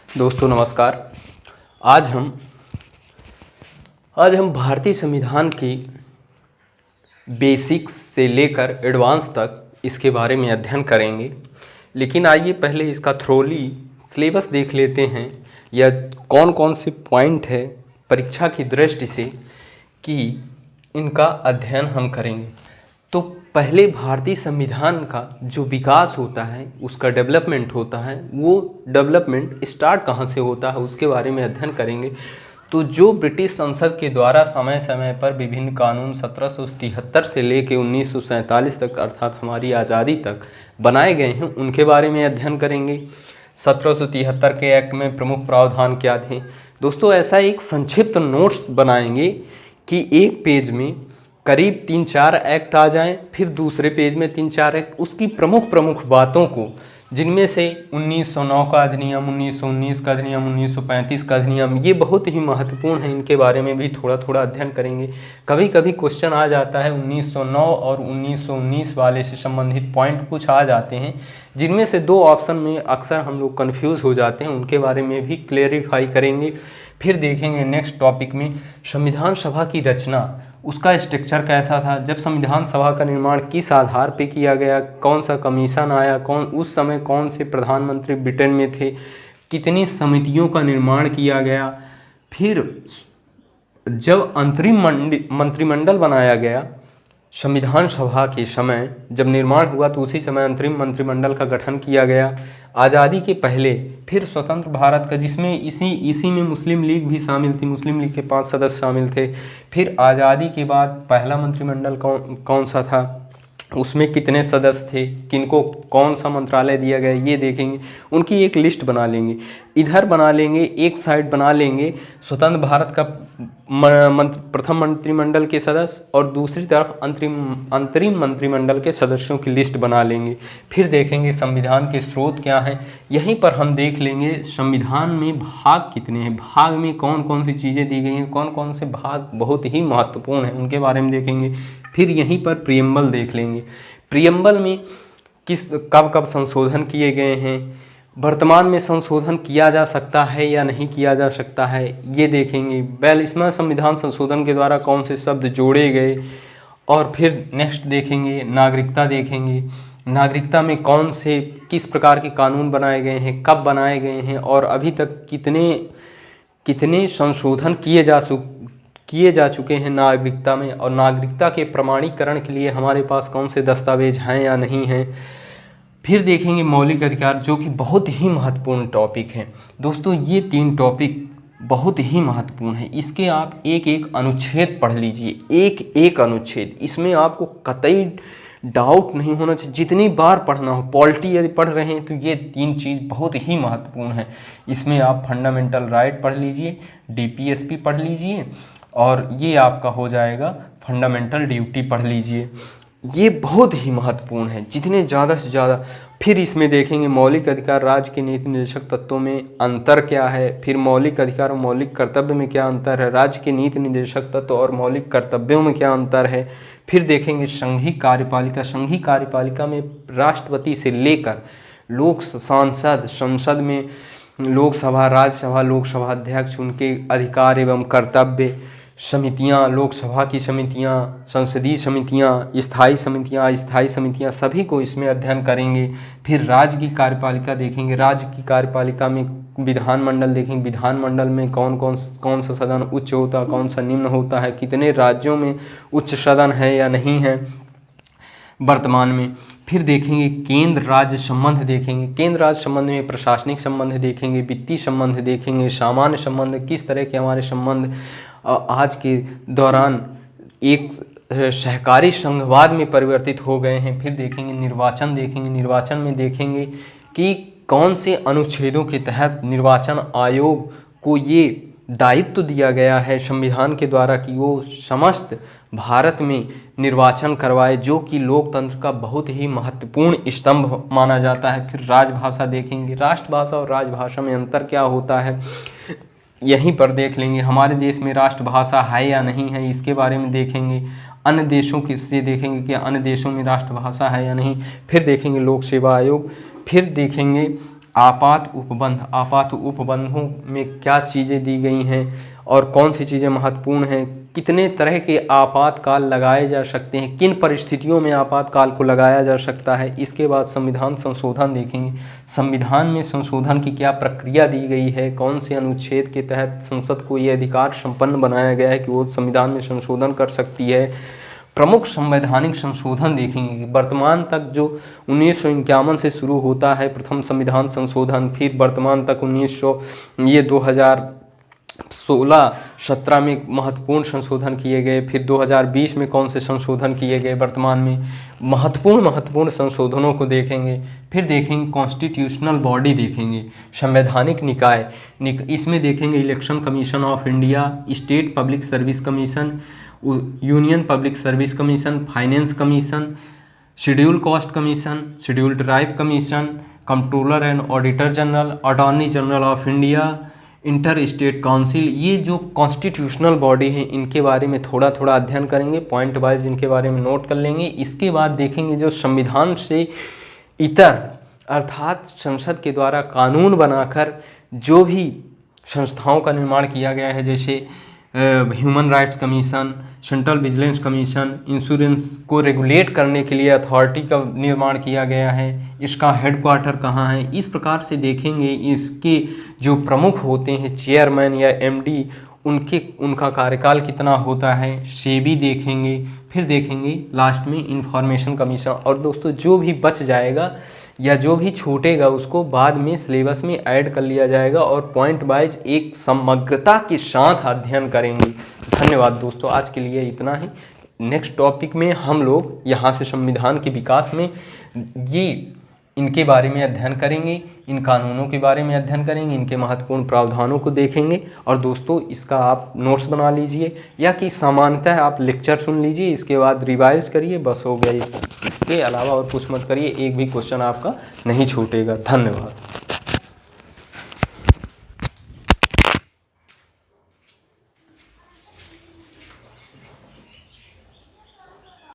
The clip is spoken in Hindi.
दोस्तों नमस्कार। आज हम भारतीय संविधान की बेसिक्स से लेकर एडवांस तक इसके बारे में अध्ययन करेंगे। लेकिन आइए पहले इसका थ्रोली सिलेबस देख लेते हैं, या कौन कौन से पॉइंट है परीक्षा की दृष्टि से कि इनका अध्ययन हम करेंगे। तो पहले भारतीय संविधान का जो विकास होता है, उसका डेवलपमेंट होता है, वो डेवलपमेंट स्टार्ट कहाँ से होता है उसके बारे में अध्ययन करेंगे। तो जो ब्रिटिश संसद के द्वारा समय समय पर विभिन्न कानून 1773 से लेकर 1947 तक अर्थात हमारी आज़ादी तक बनाए गए हैं, उनके बारे में अध्ययन करेंगे। 1773 के एक्ट में प्रमुख प्रावधान क्या थे दोस्तों, ऐसा एक संक्षिप्त नोट्स बनाएंगे कि एक पेज में करीब 3-4 एक्ट आ जाएं, फिर दूसरे पेज में 3-4 एक्ट, उसकी प्रमुख प्रमुख बातों को, जिनमें से 1909 का अधिनियम, 1919 का अधिनियम, 1935 का अधिनियम, ये बहुत ही महत्वपूर्ण है। इनके बारे में भी थोड़ा थोड़ा अध्ययन करेंगे। कभी कभी क्वेश्चन आ जाता है 1909 और 1919 वाले से संबंधित पॉइंट कुछ आ जाते हैं, जिनमें से दो ऑप्शन में अक्सर हम लोग कन्फ्यूज़ हो जाते हैं, उनके बारे में भी क्लेरिफाई करेंगे। फिर देखेंगे नेक्स्ट टॉपिक में संविधान सभा की रचना, उसका स्ट्रक्चर कैसा था, जब संविधान सभा का निर्माण किस आधार पे किया गया, कौन सा कमीशन आया, उस समय कौन से प्रधानमंत्री ब्रिटेन में थे, कितनी समितियों का निर्माण किया गया। फिर जब अंतरिम मंत्रिमंडल बनाया गया, संविधान सभा के समय जब निर्माण हुआ तो उसी समय अंतरिम मंत्रिमंडल का गठन किया गया। आज़ादी के पहले फिर स्वतंत्र भारत का, जिसमें इसी में मुस्लिम लीग भी शामिल थी, मुस्लिम लीग के 5 सदस्य शामिल थे। फिर आज़ादी के बाद पहला मंत्रिमंडल कौन सा था, उसमें कितने सदस्य थे, किनको कौन सा मंत्रालय दिया गया, ये देखेंगे। उनकी एक लिस्ट बना लेंगे, इधर बना लेंगे, एक साइड बना लेंगे स्वतंत्र भारत का प्रथम मंत्रिमंडल के सदस्य, और दूसरी तरफ अंतरिम मंत्रिमंडल के सदस्यों की लिस्ट बना लेंगे। फिर देखेंगे संविधान के स्रोत क्या हैं। यहीं पर हम देख लेंगे संविधान में भाग कितने हैं, भाग में कौन कौन सी चीज़ें दी गई हैं, कौन कौन से भाग बहुत ही महत्वपूर्ण हैं, उनके बारे में देखेंगे। फिर यहीं पर प्रियम्बल देख लेंगे, प्रियम्बल में कब कब संशोधन किए गए हैं, वर्तमान में संशोधन किया जा सकता है या नहीं किया जा सकता है, ये देखेंगे। 42वां संविधान संशोधन के द्वारा कौन से शब्द जोड़े गए। और फिर नेक्स्ट देखेंगे नागरिकता देखेंगे, नागरिकता में कौन से किस प्रकार के कानून बनाए गए हैं, कब बनाए गए हैं, और अभी तक कितने संशोधन किए जा चुके हैं नागरिकता में, और नागरिकता के प्रमाणीकरण के लिए हमारे पास कौन से दस्तावेज हैं या नहीं हैं। फिर देखेंगे मौलिक अधिकार, जो कि बहुत ही महत्वपूर्ण टॉपिक है दोस्तों। ये 3 टॉपिक बहुत ही महत्वपूर्ण है, इसके आप एक एक अनुच्छेद पढ़ लीजिए, एक एक अनुच्छेद, इसमें आपको कतई डाउट नहीं होना चाहिए। जितनी बार पढ़ना हो, पॉलिटी यदि पढ़ रहे हैं तो ये 3 चीज़ बहुत ही महत्वपूर्ण है। इसमें आप फंडामेंटल राइट पढ़ लीजिए, डीपीएसपी पढ़ लीजिए, और ये आपका हो जाएगा फंडामेंटल ड्यूटी पढ़ लीजिए। ये बहुत ही महत्वपूर्ण है, जितने ज़्यादा से ज़्यादा। फिर इसमें देखेंगे मौलिक अधिकार, राज्य के नीति निर्देशक तत्वों में अंतर क्या है, फिर मौलिक अधिकार और मौलिक कर्तव्य में क्या अंतर है, राज्य के नीति निर्देशक तत्व और मौलिक कर्तव्यों में क्या अंतर है। फिर देखेंगे संघीय कार्यपालिका, संघीय कार्यपालिका में राष्ट्रपति से लेकर संसद में लोकसभा, राज्यसभा, लोकसभा अध्यक्ष, उनके अधिकार एवं कर्तव्य, समितियां, लोकसभा की समितियां, संसदीय समितियां, स्थायी समितियां, अस्थायी समितियां, सभी को इसमें अध्ययन करेंगे। फिर राज्य की कार्यपालिका देखेंगे, राज्य की कार्यपालिका में विधानमंडल देखेंगे, विधानमंडल में कौन सा सदन उच्च होता है, कौन सा निम्न होता है, कितने राज्यों में उच्च सदन है या नहीं है वर्तमान में। फिर देखेंगे केंद्र राज्य संबंध देखेंगे, केंद्र राज्य संबंध में प्रशासनिक संबंध देखेंगे, वित्तीय संबंध देखेंगे, सामान्य संबंध, किस तरह के हमारे संबंध आज के दौरान एक सहकारी संघवाद में परिवर्तित हो गए हैं। फिर देखेंगे निर्वाचन देखेंगे, निर्वाचन में देखेंगे कि कौन से अनुच्छेदों के तहत निर्वाचन आयोग को ये दायित्व दिया गया है संविधान के द्वारा कि वो समस्त भारत में निर्वाचन करवाए, जो कि लोकतंत्र का बहुत ही महत्वपूर्ण स्तंभ माना जाता है। फिर राजभाषा देखेंगे, राष्ट्रभाषा और राजभाषा में अंतर क्या होता है, यहीं पर देख लेंगे। हमारे देश में राष्ट्रभाषा है या नहीं है, इसके बारे में देखेंगे। अन्य देशों के से देखेंगे कि अन्य देशों में राष्ट्रभाषा है या नहीं। फिर देखेंगे लोक सेवा आयोग, फिर देखेंगे आपात उपबंध, आपात उपबंधों में क्या चीज़ें दी गई हैं और कौन सी चीज़ें महत्वपूर्ण हैं, कितने तरह के आपातकाल लगाए जा सकते हैं, किन परिस्थितियों में आपातकाल को लगाया जा सकता है। इसके बाद संविधान संशोधन देखेंगे, संविधान में संशोधन की क्या प्रक्रिया दी गई है, कौन से अनुच्छेद के तहत संसद को ये अधिकार संपन्न बनाया गया है कि वो संविधान में संशोधन कर सकती है। प्रमुख संवैधानिक संशोधन देखेंगे, वर्तमान तक जो 1951 से शुरू होता है प्रथम संविधान संशोधन, फिर वर्तमान तक 2016-17 में महत्वपूर्ण संशोधन किए गए, फिर 2020 में कौन से संशोधन किए गए वर्तमान में, महत्वपूर्ण संशोधनों को देखेंगे। फिर देखेंगे कॉन्स्टिट्यूशनल बॉडी देखेंगे, संवैधानिक निकाय, इसमें देखेंगे election commission of India, state public service commission, union public service commission, finance commission, schedule caste commission, schedule tribe commission, controller and auditor general, attorney general of India, inter state council. ये जो कॉन्स्टिट्यूशनल बॉडी है इनके बारे में थोड़ा थोड़ा अध्ययन करेंगे, पॉइंट वाइज इनके बारे में नोट कर लेंगे। इसके बाद देखेंगे जो संविधान से इतर अर्थात संसद के द्वारा कानून बनाकर जो भी संस्थाओं का निर्माण किया गया है, जैसे human rights commission, central vigilance commission, insurance को रेगुलेट करने के लिए अथॉरिटी का निर्माण किया गया है, इसका हेडक्वार्टर कहाँ है, इस प्रकार से देखेंगे। इसके जो प्रमुख होते हैं चेयरमैन या एमडी, उनका कार्यकाल कितना होता है, सेबी देखेंगे। फिर देखेंगे लास्ट में इंफॉर्मेशन कमीशन। और दोस्तों जो भी बच जाएगा या जो भी छूटेगा उसको बाद में सिलेबस में ऐड कर लिया जाएगा और पॉइंट वाइज एक समग्रता के साथ अध्ययन करेंगे। धन्यवाद दोस्तों, आज के लिए इतना ही। नेक्स्ट टॉपिक में हम लोग यहाँ से संविधान के विकास में इनके बारे में अध्ययन करेंगे, इन कानूनों के बारे में अध्ययन करेंगे, इनके महत्वपूर्ण प्रावधानों को देखेंगे। और दोस्तों इसका आप नोट्स बना लीजिए या कि सामान्यतः आप लेक्चर सुन लीजिए, इसके बाद रिवाइज करिए, बस हो गया। इसके अलावा और कुछ मत करिए, एक भी क्वेश्चन आपका नहीं छूटेगा। धन्यवाद।